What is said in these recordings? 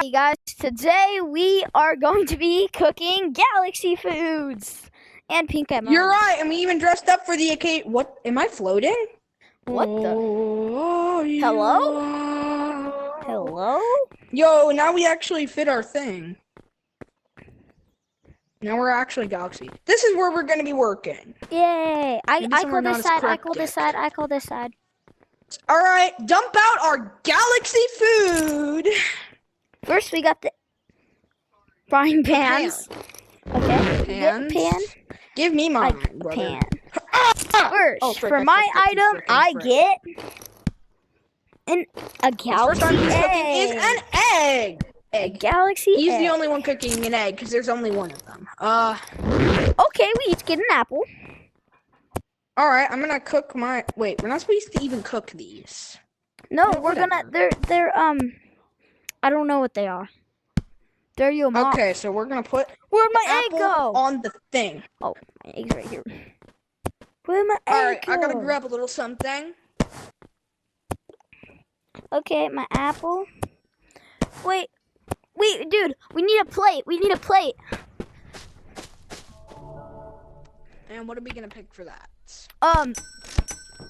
Alright guys, today we are going to be cooking Galaxy Foods and Pink M&Ms. You're right, and we even dressed up for the occasion. What? Am I floating? What the? Hello? Hello? Yo, now we actually fit our thing. Now we're actually Galaxy. This is where we're going to be working. Yay! I call this side, I call this side, I call this side. Alright, dump out our Galaxy food. First we got the frying pans. Okay, Pans. pan. Give me mine, Pan. Oh, First, for my item, I get a Galaxy egg. Is an egg. A Galaxy He's egg. the only one cooking an egg because there's only one of them. Okay, we each get an apple. Alright, I'm gonna cook my. Wait, we're not supposed to even cook these. No, Yeah, we're gonna. They're I don't know what they are. They're your mom. Okay, so we're gonna put. Where'd my egg apple go? on the thing. Oh, my egg's right here. Where'd my egg Alright, go? I gotta grab a little something. Okay, my apple. Wait, dude, we need a plate. We need a plate. And what are we gonna pick for that?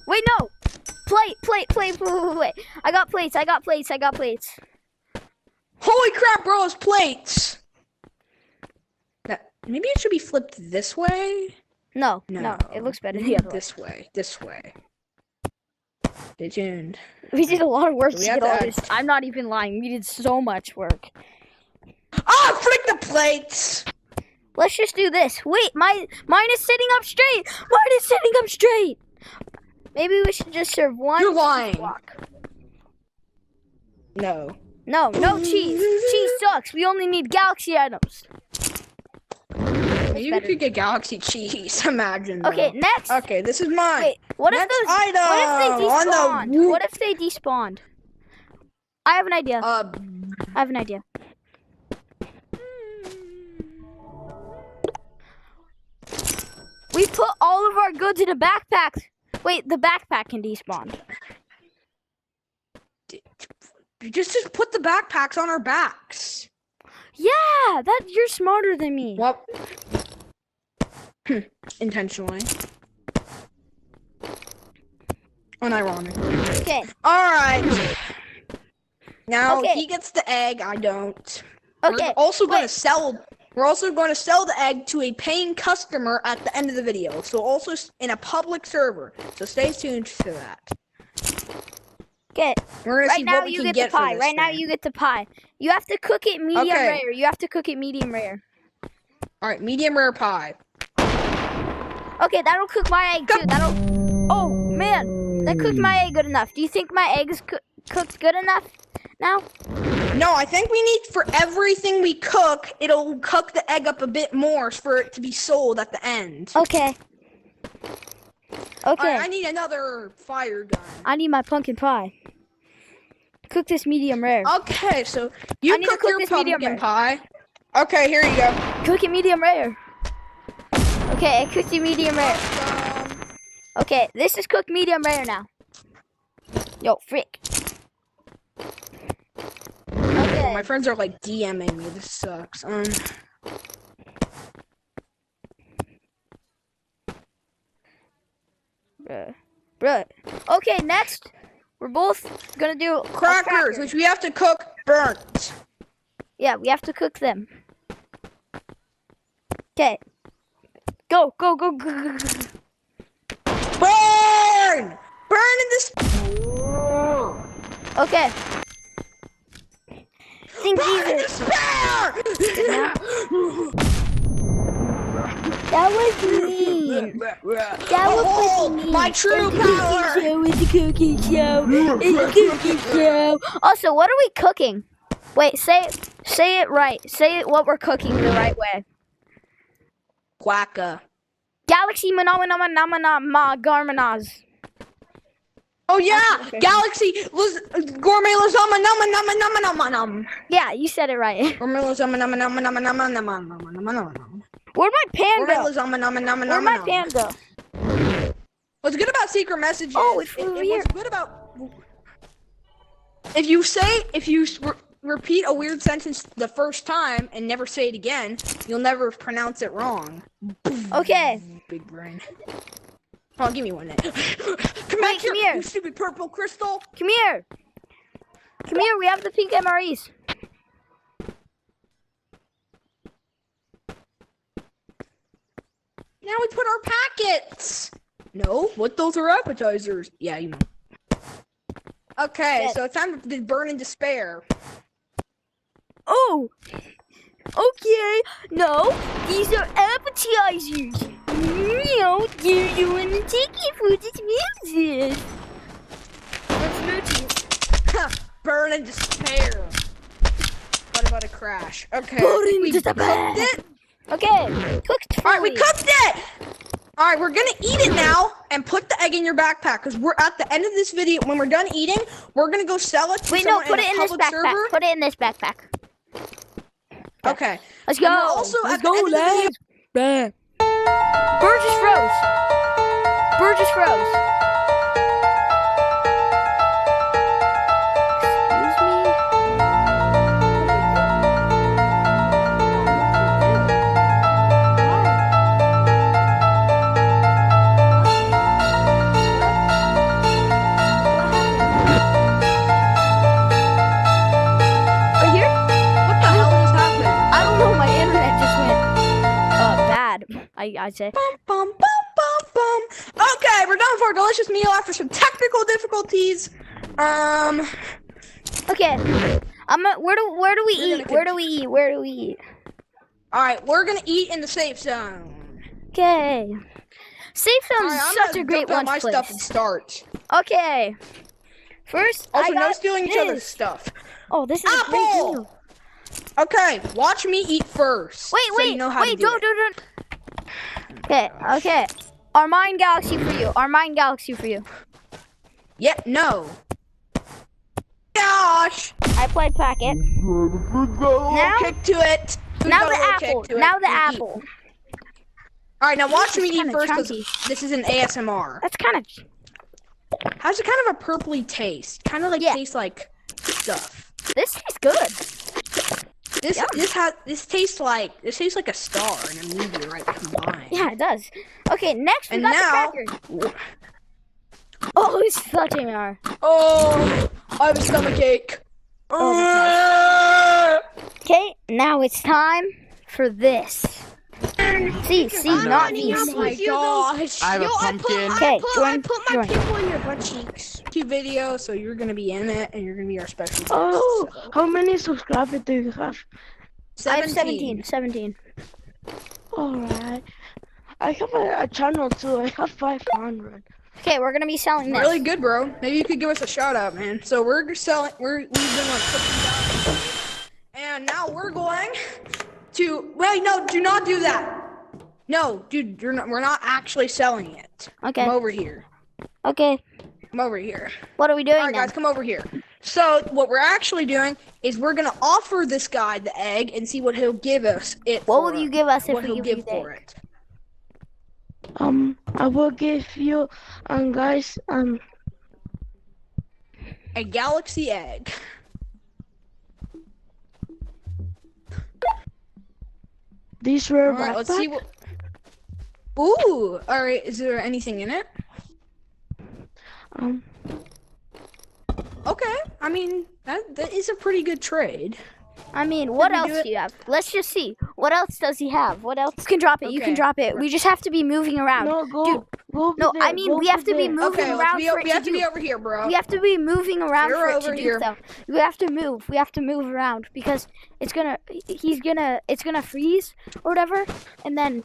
Wait, no. Plate. Wait. I got plates. Holy crap, bro, it's plates! Maybe it should be flipped this way? No, it looks better the other way. This way. Stay tuned. We did a lot of work So to we get have all to this. I'm not even lying. We did so much work. Ah, frick the plates! Let's just do this. Wait, mine is sitting up straight. Maybe we should just serve one. You're lying. Block. No. No cheese. Cheese sucks. We only need Galaxy items. Maybe we could get Galaxy cheese. Imagine. Okay, next. Okay, this is mine. Wait, what next if item they on despawned? the... What if they despawned? I have an idea. We put all of our goods in a backpack. Wait, the backpack can despawn. Just put the backpacks on our backs. Yeah, you're smarter than me. What? Intentionally. Unironically. Okay. Alright. Now Okay. he gets the egg, I don't. Okay. We're also going to sell the egg to a paying customer at the end of the video. So also in a public server. So stay tuned for that. Okay. We're gonna see Now what we you can get get the pie. for this Right now thing. you get the pie. You have to cook it medium Okay. rare. You have to cook it medium rare. Alright, medium rare pie. Okay, that'll cook my egg too. Oh man, that cooked my egg good enough. Do you think my egg is cooked good enough now? No, I think we need, for everything we cook, it'll cook the egg up a bit more for it to be sold at the end. Okay. Okay. I need another fire gun. I need my pumpkin pie. Cook this medium rare. Okay, so you need to cook cook your this medium pumpkin rare. pie. Okay, here you go. Cook it medium rare. Okay, I cooked it medium rare. Okay, this is cooked medium rare now. Yo, frick. Okay. My friends are like DMing me. This sucks. Bruh. Okay, next, we're both gonna do Crackers, which we have to cook burnt. Yeah, we have to cook them. Okay. Go. Burn! Burn in this. Okay. Think Burn in these despair! That was mean. That was mean. My true power! It's a cooking show. It's a cooking show. Also, what are we cooking? Wait, say it right. Say it what we're cooking the right way. Quacka. Galaxy manama garmanaz. Oh yeah! Galaxy gourmet lasagna nama nama. Yeah, you said it right. Gourmet lasagna nama nama nama nama nama nama nama. Where'd my pan Gourmet go? lasagna nama nama Where'd nama. my pan go? What's good about secret messages? Oh, it's over here. What's good about if you repeat a weird sentence the first time and never say it again, you'll never pronounce it wrong. Okay. Big brain. Oh, give me one. Come Wait, come here. You stupid purple crystal. Come here. Come here. We have the pink MREs. Now we put our packets. No, what? Those are appetizers. Yeah, you know. Okay, Shit. so it's time to burn in despair. Oh. Okay. No, these are appetizers. No, you want to take it for this music. Burn in despair. What about a crash? Okay, I Burn think in we despair. cooked it. Okay, cooked fully. Alright, we cooked it! Alright, we're gonna eat it now and put the egg in your backpack because we're at the end of this video. When we're done eating, we're gonna go sell it to Wait, no, someone put in it a in this public backpack. server. Put it in this backpack. Okay. Let's go. And we're also Let's at the go, end of the video. lads. Bird just froze. Bird just froze. Excuse me? Right here? What the hell just happened? I don't know, my internet just went bad. I'd say. Bum, bum, bum, bum, bum. Okay, we're done for a delicious meal after some technical difficulties. Okay. Where do we We're eat? gonna Where do we eat? Where do we eat? Alright, we're gonna eat in the safe zone. Okay. Safe zone's Alright, I'm such gonna a great dump out one my place. stuff and start. Okay. First, Also, I got no stealing each other's this. stuff. Oh, this is a great Apple! deal. Okay, watch me eat first. Wait, so wait, you know how wait, to do don't. Okay, okay. Our Mine Galaxy for you. Our Mine Galaxy for you. Yeah, no. Gosh! I played Packet. Now, Kick to it. now Go, the kick apple. to it. Now the You eat. apple. Alright, now watch This me is eat kinda first chunky. because this is an ASMR. That's kind of. How's it kind of a purpley taste? Kind of like Yeah. tastes like stuff. This tastes good. This tastes like a star in a movie, right? Combined. Yeah, it does. Okay, next we And got now- the crackers. Oh, it's such an R. Oh, I have a stomachache. Oh, Okay, now it's time for this. C, not V. Oh my gosh. I have a pumpkin. Okay, I join. put my pimple in your butt cheeks. Video, so you're gonna be in it, and you're gonna be our special guest. Oh, so. how many subscribers do you have? I have 17. Alright. I have a channel too. I have 500. Okay, we're gonna be selling this. Really good, bro. Maybe you could give us a shout out, man. So we're selling. We've been like cooking down, and now we're going to. Wait, no, do not do that. No, dude, we're not actually selling it. Okay. Come over here. Okay, Come over here. what are we doing All right, now? guys, come over here. So what we're actually doing is we're gonna offer this guy the egg and see what he'll give us. What will you give us if What we he'll give give you the for egg? it? I will give you, guys, A galaxy egg. these were All right, let's see what. Ooh, all right. Is there anything in it? Okay. I mean, that is a pretty good trade. I mean, what we else do it? do you have? Let's just see. What else does he have? What else? You can drop it. You can Okay. drop it. We just have to be moving around. No, go, Dude, go over no, there, I mean, go we have over to be there. moving Okay, around for it we to have to do. be over here, bro. We have to be moving around You're for it to over do here. stuff. We have to move. We have to move around because it's gonna freeze or whatever, and then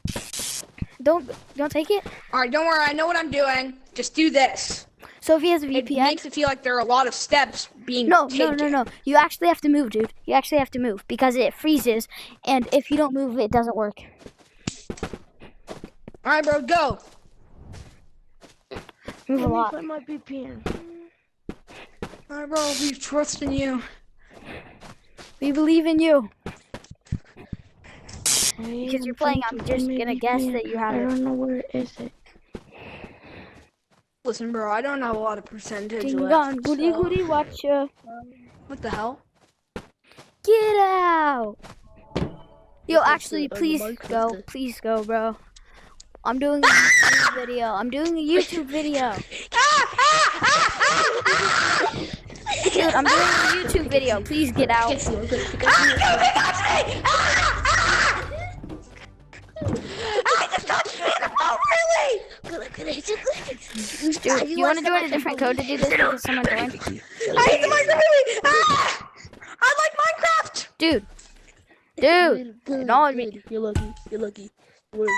don't take it. All right, don't worry. I know what I'm doing. Just do this. So if he has a It VPN, makes it feel like there are a lot of steps being no. taken. You actually have to move, dude. You actually have to move because it freezes, and if you don't move, it doesn't work. All right, bro, go. Move a Let me lot. put my VPN. All right, bro, we trust in you. We believe in you. Because Because you're playing, I'm just gonna guess that you have I it. don't know where is it. Listen, bro, I don't have a lot of percentage Ding left. dong, goody so- goody, watcha. What the hell? Get out. Yo, Let's actually, do it on the please Minecraft go. then. Please go, bro. I'm doing a YouTube video. I'm doing a YouTube video. Dude, I'm doing a YouTube video. Please get out. Can't see, I'm good. Dude, you want to join a different code to do this because someone joined? I hate the Minecraft. I like Minecraft. Dude, Good, no, good. You're lucky. You're lucky. What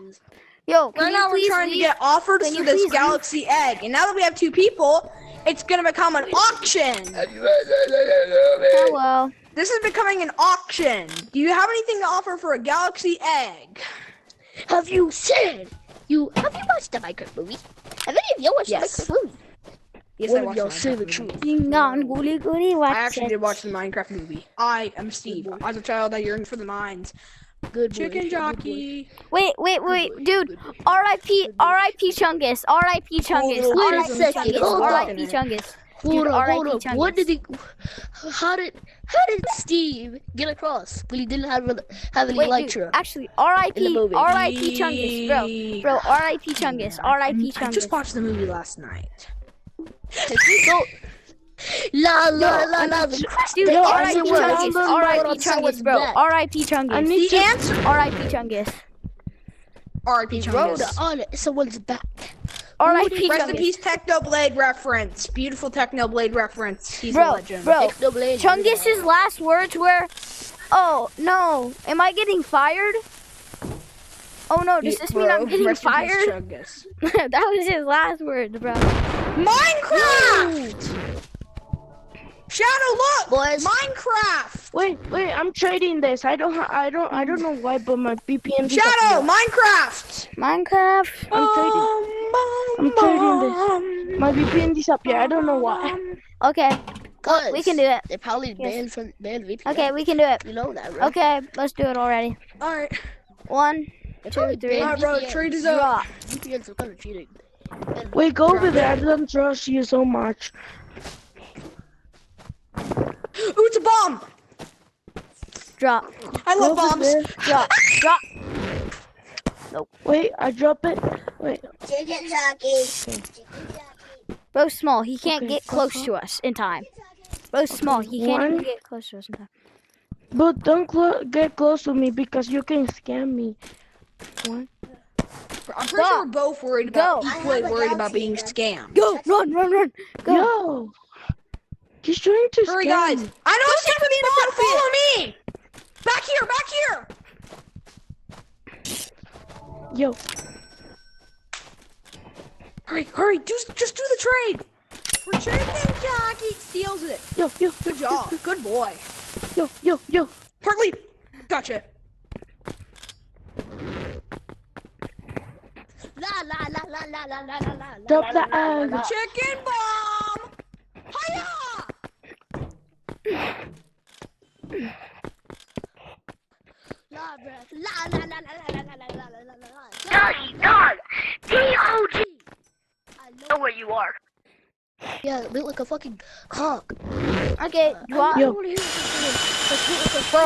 is it? yo, can Right you now we're please trying to leave? get offers Can for you this please leave? galaxy egg, and now that we have 2 people, it's gonna become an auction. Hello. This is becoming an auction. Do you have anything to offer for a galaxy egg? Have you watched the Minecraft movie? Have any of you watched Yes. the Minecraft movie? Yes, One I of watched y'all the say the Minecraft movie. truth. Ding dong, goody goody, watch I actually it. did watch the Minecraft movie. I am Steve. As a child, I yearned for the mines. Good boy. Chicken good jockey. Wait, boy, dude. good boy. R.I.P. R.I.P. Chungus. R.I.P. Chungus. Hold on a R.I.P. second, Chungus. hold on. R.I.P. Chungus. Hold Dude, up, R.I.P. hold up. Chungus. What did he? How did Steve get across when he didn't have any Wait, light dude, truck? actually, In the R.I.P. movie. R.I.P. Chungus, bro. R.I.P. Chungus. R.I.P. I Chungus. just watched the movie last night. If you don't, la la la la. Dude, Yo, R.I.P. I swear, Chungus. I'm R.I.P. on Chungus, someone's bro. back. R.I.P. Chungus. I need The to. answer. R.I.P. Chungus. R.I.P. He rode Chungus. on someone's back. R.I.P. Rest in Chungus. peace, Technoblade reference. Beautiful Technoblade reference. He's a Bro, legend. bro. Technoblade. Chungus's last words were, "Oh no, am I getting fired? Oh no, does this mean I'm getting Rest in peace, fired?" Chungus. That was his last words, bro. Minecraft! Shadow, look! Boys. Minecraft! Wait, I'm trading this. I don't know why, but my VPN. is up Shadow, here. Minecraft! Minecraft. I'm trading this. My VPN is up here. I don't know why. Okay, Cause we can do it. They probably Yes. banned VPN. Okay, we can do it. You know that, right? Okay, let's do it already. Alright. 1, They 2, probably 3. banned Alright, bro, VPN. trade is up. Drop. VPNs are kind of cheating. And Wait, go over there. I don't trust you so much. Ooh, it's a bomb! Drop. I love Go over bombs. there. Drop. Drop. Wait, I drop it. Wait. Chicken jockey. Bro's small. He can't Okay, get close to us in time. Bro's small. He can't even One. get close to us in time. But don't get close to me because you can scam me. One. I'm pretty Go. sure we're both worried about, Go. equally worried about being scammed. Go. Run. Run. Go. Yo. He's trying to Hurry, scam guys! me. I know a secret spot! Follow me! Back here! Yo. Hurry! Just do the trade! We're trading, Jockey steals it. Yo. Good job. Good boy. Yo. Partly. Gotcha. La la la la la la la la la. Drop the egg. Chicken bomb! Hiya! La bruh. La la la la la la la la la la la. D.O.G. I Know where you are. Yeah, look like a fucking cock. Okay. Drop. Yo. Bro,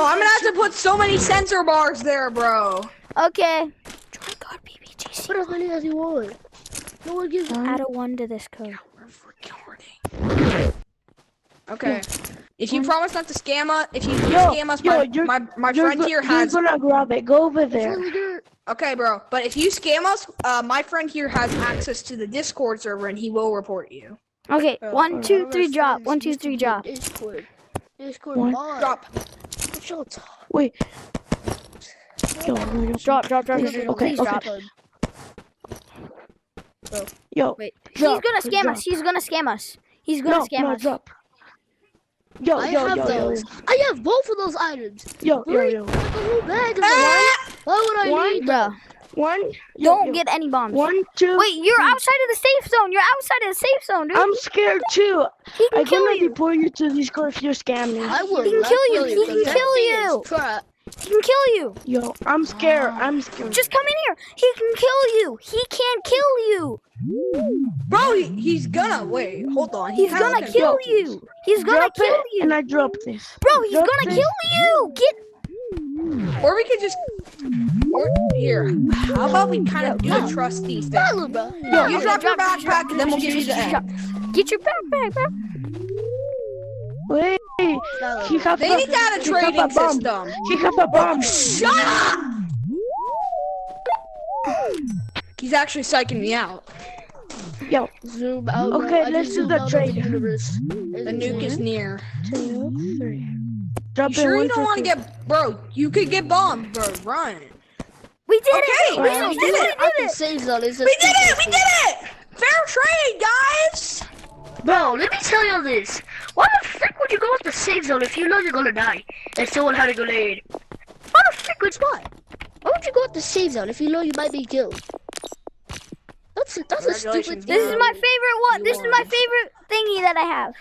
I'm gonna have to put so many sensor bars there, bro. Okay. Join code BBGC. Put as many as you want. No one gives you. Add a 1 to this code. We're recording. Okay. If you promise not to scam us, if you do Yo, scam us, yo, my friend here has. You're gonna grab it. Go over there. Really good. Okay, bro. But if you scam us, my friend here has access to the Discord server, and he will report you. Okay. Bro, 1, 2, our 3, drop. friends 1, 2, used to 3, be drop. Discord One. mod. Drop. What's your time? Wait. Yo. Drop. Okay, Please okay. drop. Yo. Wait. Drop, He's gonna scam drop. us. He's gonna scam us. He's gonna scam No, us. drop. Yo. I have those. I have both of those items. Yo. Like a whole bag of them. Ah! Why would I One. need Bro, One. don't get any bombs. 1, 2. Wait, you're outside of the safe zone. You're outside of the safe zone, dude. I'm scared too. He can I'm kill gonna you. deport you to Discord if you scam me. I will He can not kill you. kill He because can that kill thing you. is crap. He can kill you. Yo, I'm scared. I'm scared. Just come in here. He can kill you. He can kill you. Bro, he's gonna wait. Hold on. He's gonna kill you. He's gonna Drop kill it, you. and I drop this. Bro, he's Drop gonna this. kill you. Get. Or we could just. Or here. How about we kind of do a trusty thing? Follow, bro. You drop your backpack, and then we'll give you the egg. Get your backpack, bro. Wait, he have They need to add a he have trading bomb. system. He have a bomb. Shut up! He's actually psyching me out. Yo, Zoom out. bro. Okay, I let's just do the zoomed out trade. of the universe. The nuke is near. 2, 3. Drop You sure it, you don't 1, want to 2, 3. get, bro? You could get bombed, bro. Run. We did Okay, it. we We did it. I can save zone. It's We did it! We did it! Fair trade, guys. Bro, let me tell you this. Why the frick would you go with the safe zone if you know you're gonna die and someone had a grenade? Why the frick would why? Why would you go with the safe zone if you know you might be killed? That's a stupid Congratulations, thing. This is my favorite one. This is my favorite thingy that I have.